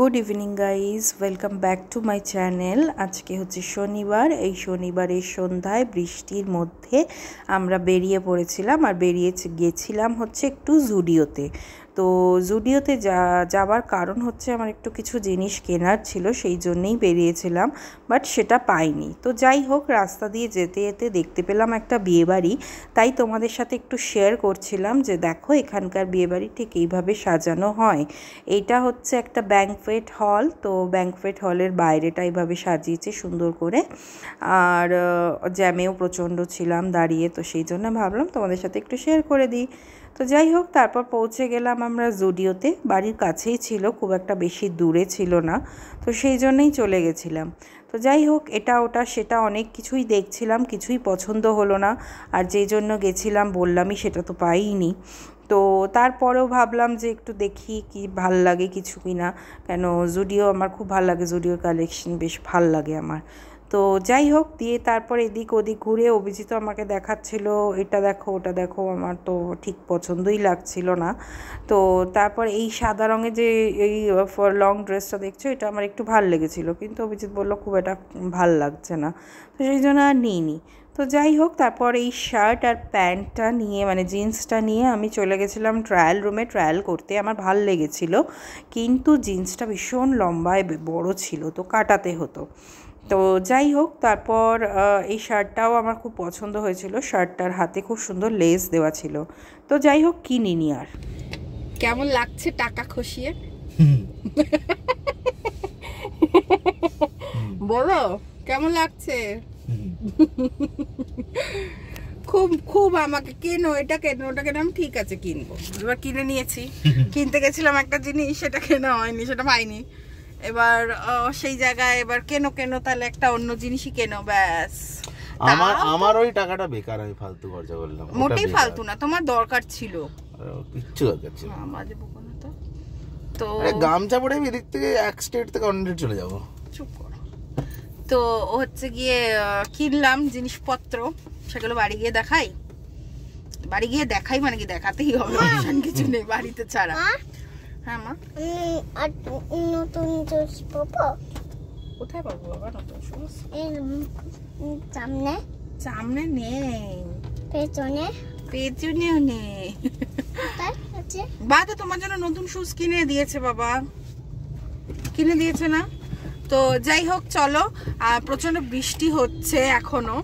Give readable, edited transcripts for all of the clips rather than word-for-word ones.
Good evening guys welcome back to my channel. आज के होच्छे शनिवार। এই শনিবারের সন্ধ্যায় বৃষ্টির মধ্যে আমরা বেরিয়ে পড়েছিলাম আর বেরিয়ে গেছিলাম হচ্ছে একটু জুডিওতে। তো জুডিওতে যাওয়ার কারণ হচ্ছে আমার একটু কিছু জিনিস কেনার ছিল, সেই জন্যই বেরিয়েছিলাম, বাট সেটা পাইনি। তো যাই হোক, রাস্তা দিয়ে যেতে যেতে দেখতে পেলাম একটা বিয়েবাড়ি, তাই তোমাদের সাথে একটু শেয়ার করছিলাম যে দেখো এখানকার বিয়েবাড়ি ঠিক এইভাবে সাজানো হয়। এইটা হচ্ছে একটা ব্যাঙ্কোয়েট হল। তো ব্যাঙ্কোয়েট হলের বাইরেটা এইভাবে সাজিয়েছে সুন্দর করে, আর জ্যামেও প্রচণ্ড ছিলাম দাঁড়িয়ে, তো সেই জন্য ভাবলাম তোমাদের সাথে একটু শেয়ার করে দিই। তো যাই হোক, তারপর পৌঁছে গেলাম আমরা জুডিওতে। বাড়ির কাছেই ছিল, খুব একটা বেশি দূরে ছিল না, তো সেই জন্যই চলে গেছিলাম। তো যাই হোক, এটা ওটা সেটা অনেক কিছুই দেখছিলাম, কিছুই পছন্দ হলো না, আর যেই জন্য গেছিলাম বললামই সেটা তো পাইনি। তো তারপরেও ভাবলাম যে একটু দেখি কি ভাল লাগে কিছু কিনা, কেন জুডিও আমার খুব ভাল লাগে, জুডিওর কালেকশন বেশ ভাল লাগে আমার। তো যাই হোক, দিয়ে তারপর এদিক ওদিক ঘুরে অভিজিৎ আমাকে দেখাচ্ছিল এটা দেখো ওটা দেখো, আমার তো ঠিক পছন্দই লাগছিল না। তো তারপর এই সাদা রঙের যে এই লং ড্রেসটা দেখছো, এটা আমার একটু ভাল লেগেছিলো, কিন্তু অভিজিৎ বললো খুব এটা ভাল লাগছে না, তো সেই জন্য আর নিইনি। তো যাই হোক, তারপর এই শার্ট আর প্যান্টটা নিয়ে মানে জিন্সটা নিয়ে আমি চলে গেছিলাম ট্রায়াল রুমে ট্রায়াল করতে। আমার ভাল লেগেছিলো, কিন্তু জিন্সটা ভীষণ লম্বায় বড় ছিল, তো কাটাতে হতো। তো যাই হোক, তারপর এই শার্টটাও আমার খুব পছন্দ হয়েছিল, শার্টটার হাতে খুব সুন্দর লেস দেওয়া ছিল। তো যাই হোক, কিনিনি আর। কেমন লাগছে টাকা খসিয়ে বলো কেমন লাগছে? খুব খুব আমাকে কেনো, এটা কেনো ওটা কেনো, আমি ঠিক আছে কিনবো। এবার কিনে নিয়েছি। কিনতে গেছিলাম একটা জিনিস, সেটা কেনা হয়নি, সেটা পাইনি। এবার সেই জায়গায় এবার কেনো কেনো তাহলে একটা অন্য জিনিসই কেনো, ব্যাস। আমার ওই টাকাটা বেকার, আমি ফালতু খরচা করলাম। মোটেই ফালতু না, তোমার দরকার ছিল, কিচ্ছু দরকার ছিল না। আমাদের বকো না তো। তো গামছা পরে এদিক থেকে এক স্টেট থেকে অন্য স্টেট চলে যাবো। চুপ করো। তো হচ্ছে গিয়ে কিনলাম জিনিসপত্র, সেগুলো বাড়ি গিয়ে দেখাই। বাড়ি গিয়ে দেখাই মানে কি, দেখাতেই হবে, কিছু নেই বাড়িতে ছাড়া। হ্যাঁ মা, নতুন জুস পাবো? কোথায় পাবো বাবা নতুন শুজ? সামনে সামনে নেই, পেছনে পেছনেও নেই। আছে বাবা তোমার জন্য নতুন শুজ কিনে দিয়েছে, বাবা কিনে দিয়েছে না? তো যাই হোক, চলো। প্রচন্ড বৃষ্টি হচ্ছে এখনো।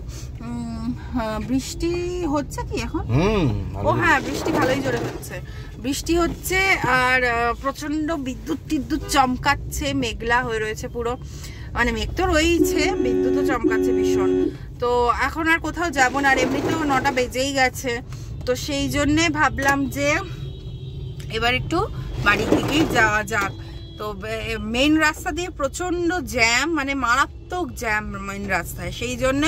বৃষ্টি হচ্ছে কি এখন? ও হ্যাঁ, বৃষ্টি ভালোই জোরে হচ্ছে, বৃষ্টি হচ্ছে। আর প্রচন্ড বিদ্যুৎ চমকাচ্ছে, মেঘলা হয়ে রয়েছে পুরো, মানে মেঘ তো রয়েছে, বিদ্যুৎও চমকাচ্ছে ভীষণ। তো এখন আর কোথাও যাবো না, আর এমনিতেও 9টা বেজেই গেছে। তো সেই জন্যে ভাবলাম যে এবার একটু বাড়ির দিকেই যাওয়া যাক। তো মেইন রাস্তা দিয়ে প্রচন্ড জ্যাম, মানে মারাত্মক জ্যাম মেইন রাস্তায়, সেই জন্য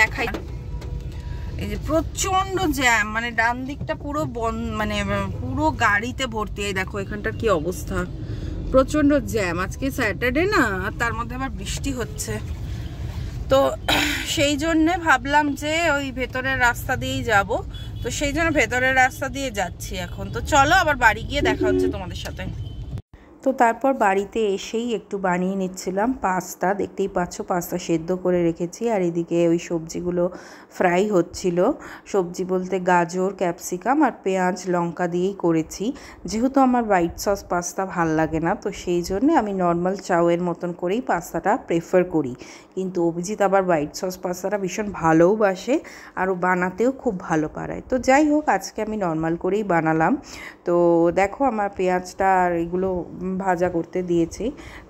দেখাই। এই যে প্রচন্ড জ্যাম, মানে ডান দিকটা পুরো বন্ধ, মানে পুরো গাড়িতে ভর্তি। এই দেখো এখানটার কি অবস্থা, প্রচন্ড জ্যাম। আজকে স্যাটারডে না, আর তার মধ্যে আবার বৃষ্টি হচ্ছে। তো সেই জন্য ভাবলাম যে ওই ভেতরের রাস্তা দিয়েই যাব। তো সেই জন্য ভেতরের রাস্তা দিয়ে যাচ্ছি এখন। তো চলো, আবার বাড়ি গিয়ে দেখা হচ্ছে তোমাদের সাথে। তো তারপর বাড়িতে এসেই একটু বানিয়ে নিচ্ছিলাম পাস্তা। দেখতেই পাচ্ছ পাস্তা সেদ্ধ করে রেখেছি, আর এদিকে ওই সবজিগুলো ফ্রাই হচ্ছিল। সবজি বলতে গাজর, ক্যাপসিকাম আর পেঁয়াজ লঙ্কা দিয়েই করেছি। যেহেতু আমার হোয়াইট সস পাস্তা ভাল লাগে না, তো সেই জন্য আমি নর্মাল চাউয়ের মতন করেই পাস্তাটা প্রেফার করি। কিন্তু অভিজিৎ আবার হোয়াইট সস পাস্তাটা ভীষণ ভালোবাসে, আর ও বানাতেও খুব ভালো পারে। তো যাই হোক, আজকে আমি নর্মাল করেই বানালাম। তো দেখো আমার পেঁয়াজটা আর এগুলো ভাজা করতে দিয়েছি,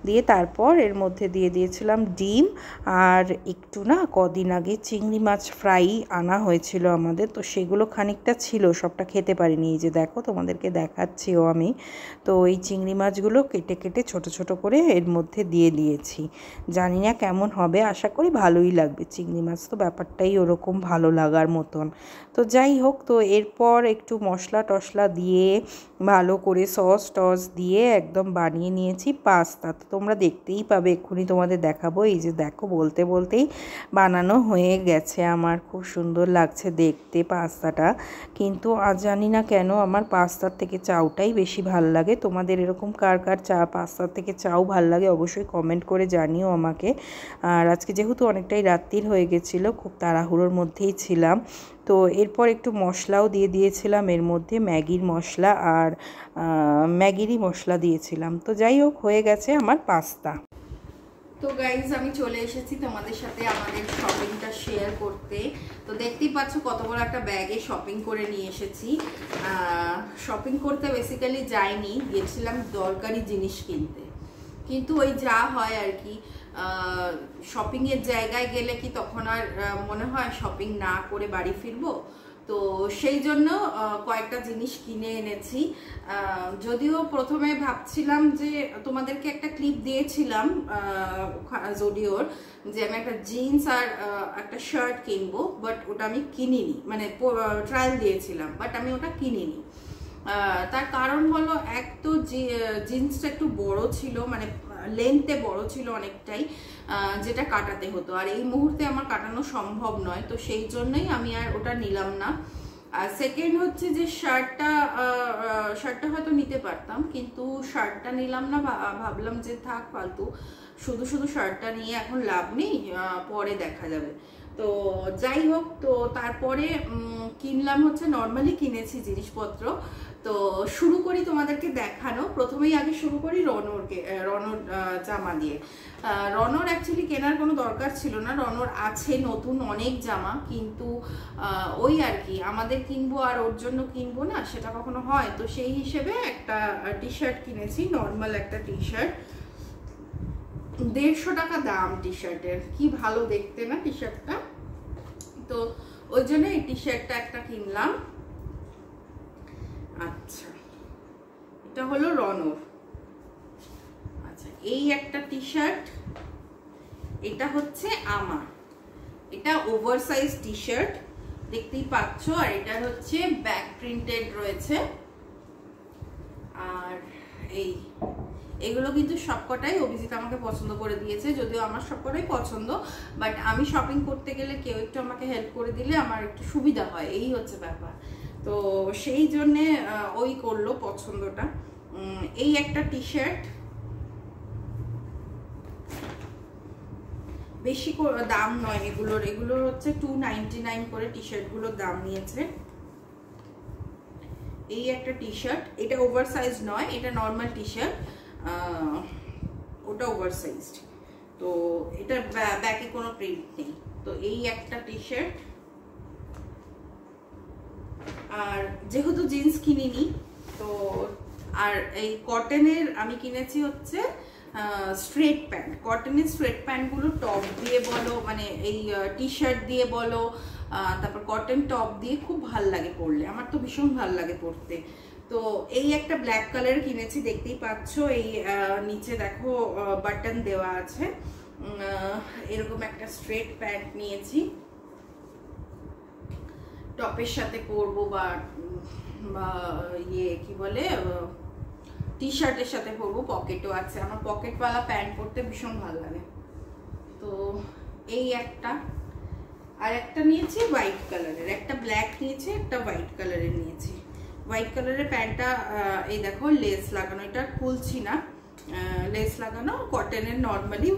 দিয়ে তারপর এর মধ্যে দিয়ে দিয়েছিলাম ডিম, আর একটু না কদিন আগে চিংড়ি মাছ ফ্রাই আনা হয়েছিল আমাদের, তো সেগুলো খানিকটা ছিল, সবটা খেতে পারিনি। এই যে দেখো তোমাদেরকে দেখাচ্ছিও আমি। তো এই চিংড়ি মাছগুলো কেটে কেটে ছোট ছোট করে এর মধ্যে দিয়ে দিয়েছি। জানি না কেমন হবে, আশা করি ভালোই লাগবে। চিংড়ি মাছ তো ব্যাপারটাই ওরকম ভালো লাগার মতন। তো যাই হোক, তো এরপর একটু মশলা টশলা দিয়ে ভালো করে সস টস দিয়ে একদম বানিয়ে নিয়েছি পাস্তা। তো তোমরা দেখতেই পাবে, এক্ষুনি তোমাদের দেখাবো। এই যে দেখো, বলতে বলতেই বানানো হয়ে গেছে আমার। খুব সুন্দর লাগছে দেখতে পাস্তাটা, কিন্তু আজ জানি না কেন আমার পাস্তার থেকে চাউটাই বেশি ভাল লাগে। তোমাদের এরকম কার কার পাস্তার থেকে চাউ ভাল লাগে অবশ্যই কমেন্ট করে জানিও আমাকে। আর আজকে যেহেতু অনেকটাই রাত্রির হয়ে গেছিলো, খুব তাড়াহুড়োর মধ্যেই ছিলাম। তো এরপর একটু মশলাও দিয়ে দিয়েছিলাম এর মধ্যে, ম্যাগির মশলা আর ম্যাগিরই মশলা দিয়েছিলাম। তো যাই হোক, হয়ে গেছে আমার পাস্তা। তো গাইজ আমি চলে এসেছি তোমাদের সাথে আমাদের শপিংটা শেয়ার করতে। তো দেখতেই পাচ্ছ কত বড় একটা ব্যাগে শপিং করে নিয়ে এসেছি। শপিং করতে বেসিক্যালি যাইনি, গেছিলাম দরকারি জিনিস কিনতে। কিন্তু ওই যা হয় আর কি, শপিংয়ের জায়গায় গেলে কি তখন আর মনে হয় শপিং না করে বাড়ি ফিরবো। তো সেই জন্য কয়েকটা জিনিস কিনে এনেছি। যদিও প্রথমে ভাবছিলাম যে তোমাদেরকে একটা ক্লিপ দিয়েছিলাম জুডিওর, যে আমি একটা জিন্স আর একটা শার্ট কিনবো, বাট ওটা আমি কিনিনি, মানে ট্রায়াল দিয়েছিলাম, বাট আমি ওটা কিনিনি। তার কারণ হলো, এক তো জিন্সটা একটু বড় ছিল, মানে লেন্থে বড় ছিল অনেকটাই, যেটা কাটাতে হতো, আর এই মুহূর্তে আমার কাটানো সম্ভব নয়। তো সেই জন্যই আমি আর ওটা নিলাম না। আর সেকেন্ড হচ্ছে যে শার্টটা হয়তো নিতে পারতাম, কিন্তু শার্টটা নিলাম না। ভাবলাম যে থাক, ফালতু শুধু শুধু শার্টটা নিয়ে এখন লাভ নেই, পরে দেখা যাবে। তো যাই হোক, তো তারপরে কিনলাম হচ্ছে, নর্মালি কিনেছি জিনিসপত্র। তো শুরু করি তোমাদেরকে দেখানো। প্রথমেই আগে শুরু করি রনর জামা দিয়ে। রনর অ্যাকচুয়ালি কেনার কোনো দরকার ছিল না, রনর আছে নতুন অনেক জামা, কিন্তু ওই আর কি, আমাদের কিনবো আর ওর জন্য কিনবো না, সেটা কখনো হয়। তো সেই হিসেবে একটা টি শার্ট কিনেছি, নর্মাল একটা টি শার্ট, 150 টাকা দাম টি শার্টের। কি ভালো দেখতে না টি শার্টটা, তো ওই জন্য এই টি শার্টটা একটা কিনলাম। আচ্ছা, এটা হলো রনর। আচ্ছা, এই একটা টি শার্ট, এটা হচ্ছে আমার, এটা ওভার সাইজ টি শার্ট, দেখতেই পাচ্ছ। আর এটা হচ্ছে ব্যাক প্রিন্টেড রয়েছে। আর এগুলো কিন্তু সবকটাই অভিজিৎ আমাকে পছন্দ করে দিয়েছে, যদিও আমার সবকটাই পছন্দ, বাট আমি শপিং করতে গেলে কেউ একটু আমাকে হেল্প করে দিলে আমার একটু সুবিধা হয়, এই হচ্ছে ব্যাপার। তো সেই জন্যে ওই করলো পছন্দটা। এই একটা টি শার্ট, বেশি দাম নয় এগুলোর হচ্ছে 299 করে টি শার্ট গুলোর দাম নিয়েছে। এই একটা টি শার্ট, এটা ওভার সাইজ নয়, এটা নর্মাল টি শার্ট, ওটা ওভার সাইজড। তো এটার ব্যাকে কোনো প্রিন্ট নেই। তো এই একটা টি শার্ট। আর যেহেতু জিন্স কিনিনি, তো আর এই কটনের আমি কিনেছি হচ্ছে স্ট্রেট প্যান্ট। কটনের স্ট্রেট প্যান্টগুলো টপ দিয়ে বলো, মানে এই টি শার্ট দিয়ে বলো, তারপর কটন টপ দিয়ে খুব ভাল লাগে পরলে, আমার তো ভীষণ ভাল লাগে পরতে। তো এই একটা ব্ল্যাক কালার কিনেছি, দেখতেই পাচ্ছ। এই নিচে দেখো বাটন দেওয়া আছে। এরকম একটা স্ট্রেট প্যান্ট নিয়েছি, টপের সাথে পরবো, বা ইয়ে কি বলে, টি শার্টের সাথে পরবো, পকেটও আছে। আমার পকেটওয়ালা প্যান্ট পরতে ভীষণ ভালো লাগে। তো এই একটা, আর একটা নিয়েছি হোয়াইট কালারের, একটা ব্ল্যাক নিয়েছি, একটা হোয়াইট কালারের নিয়েছি। হোয়াইট কালারের প্যান্টটা এই দেখো লেস লাগানো, এটা খুলছি না, লেস লাগানো, কটনের নর্মালি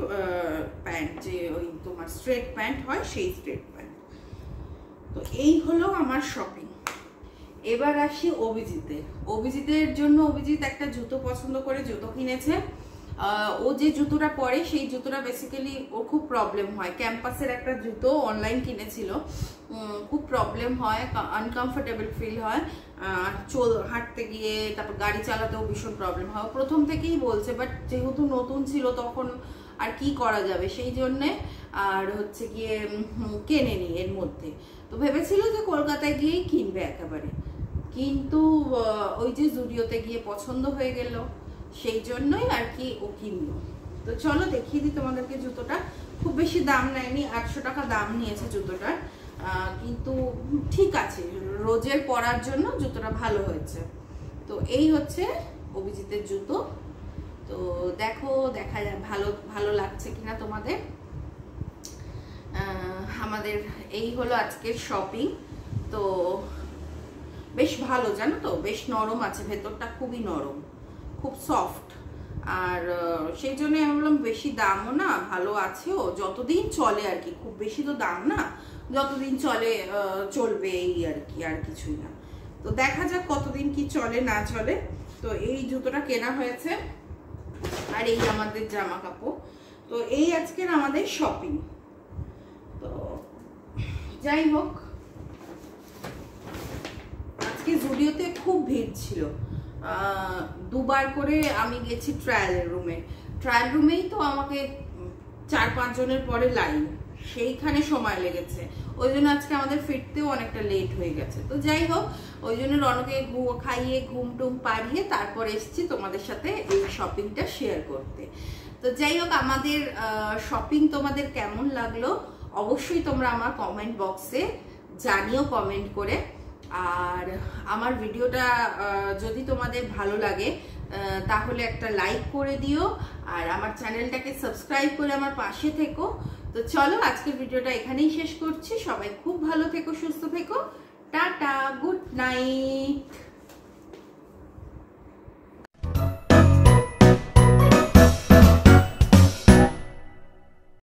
প্যান্ট, যে ওই তোমার স্ট্রেট প্যান্ট হয় সেই স্ট্রেট প্যান্ট। তো এই হলো আমার শপিং। এবার আসি অভিজিতের জন্য। অভিজিৎ একটা জুতো পছন্দ করে জুতো কিনেছে। ও যে জুতোটা পরে সেই জুতোটা বেসিক্যালি ওর খুব প্রবলেম হয়। ক্যাম্পাসের একটা জুতো অনলাইন কিনেছিল, খুব প্রবলেম হয়, আনকমফোর্টেবল ফিল হয়, হাঁটতে গিয়ে, তারপর গাড়ি চালাতেও ভীষণ প্রবলেম হয়। প্রথম থেকেই বলছে, বাট যেহেতু নতুন ছিল তখন আর কি করা যাবে, সেই জন্যে আর হচ্ছে গিয়ে কেনেনি এর মধ্যে। তো ভেবেছিল যে কলকাতায় গিয়েই কিনবে একেবারে, কিন্তু ওই যে জুডিওতে গিয়ে পছন্দ হয়ে গেল, সেই জন্যই আর কি ও কিনলো। তো চলো দেখিয়ে দিই তোমাদেরকে জুতোটা। খুব বেশি দাম নেয়নি, 800 টাকা দাম নিয়েছে জুতোটার, কিন্তু ঠিক আছে, রোজের পরার জন্য জুতোটা ভালো হয়েছে। তো এই হচ্ছে অভিজিতের জুতো। তো দেখো, দেখা যায় ভালো ভালো লাগছে কিনা তোমাদের। আমাদের এই হলো আজকের শপিং। তো বেশ ভালো, জানো তো, বেশ নরম আছে, ভেতরটা খুবই নরম, খুব সফট। আর সেই জন্য আমি বললাম বেশি দামও না, ভালো আছেও, যতদিন চলে আর কি, খুব বেশি তো দাম না, যতদিন চলে চলবে এই আর কি, আর কিছুই না। তো দেখা যাক কতদিন কি চলে না চলে। তো এই জুতোটা কেনা হয়েছে, আর এই আমাদের জামা কাপড়। তো এই আজকের আমাদের শপিং। তো যাই হোক, আজকে জুডিওতে খুব ভিড় ছিল, দুবার করে আমি গেছি ট্রায়াল রুমেই তো আমাকে 4-5 জনের পরে লাইন, সেইখানে সময় লেগেছে, ওই জন্য আজকে আমাদের ফিরতেও অনেকটা লেট হয়ে গেছে। তো যাই হোক, ওই জন্য রনকে খাইয়ে ঘুম টুম পাড়িয়ে তারপর এসেছি তোমাদের সাথে এই শপিংটা শেয়ার করতে। তো যাই হোক, আমাদের শপিং তোমাদের কেমন লাগলো অবশ্যই তোমরা আমার কমেন্ট বক্সে জানিও, কমেন্ট করে। আর আমার ভিডিওটা যদি তোমাদের ভালো লাগে তাহলে একটা লাইক করে দিও, আর আমার চ্যানেলটাকে সাবস্ক্রাইব করে আমার পাশে থেকো। তো চলো, আজকের ভিডিওটা এখানেই শেষ করছি। সবাই খুব ভালো থেকো, সুস্থ থেকো, টাটা, গুড নাইট।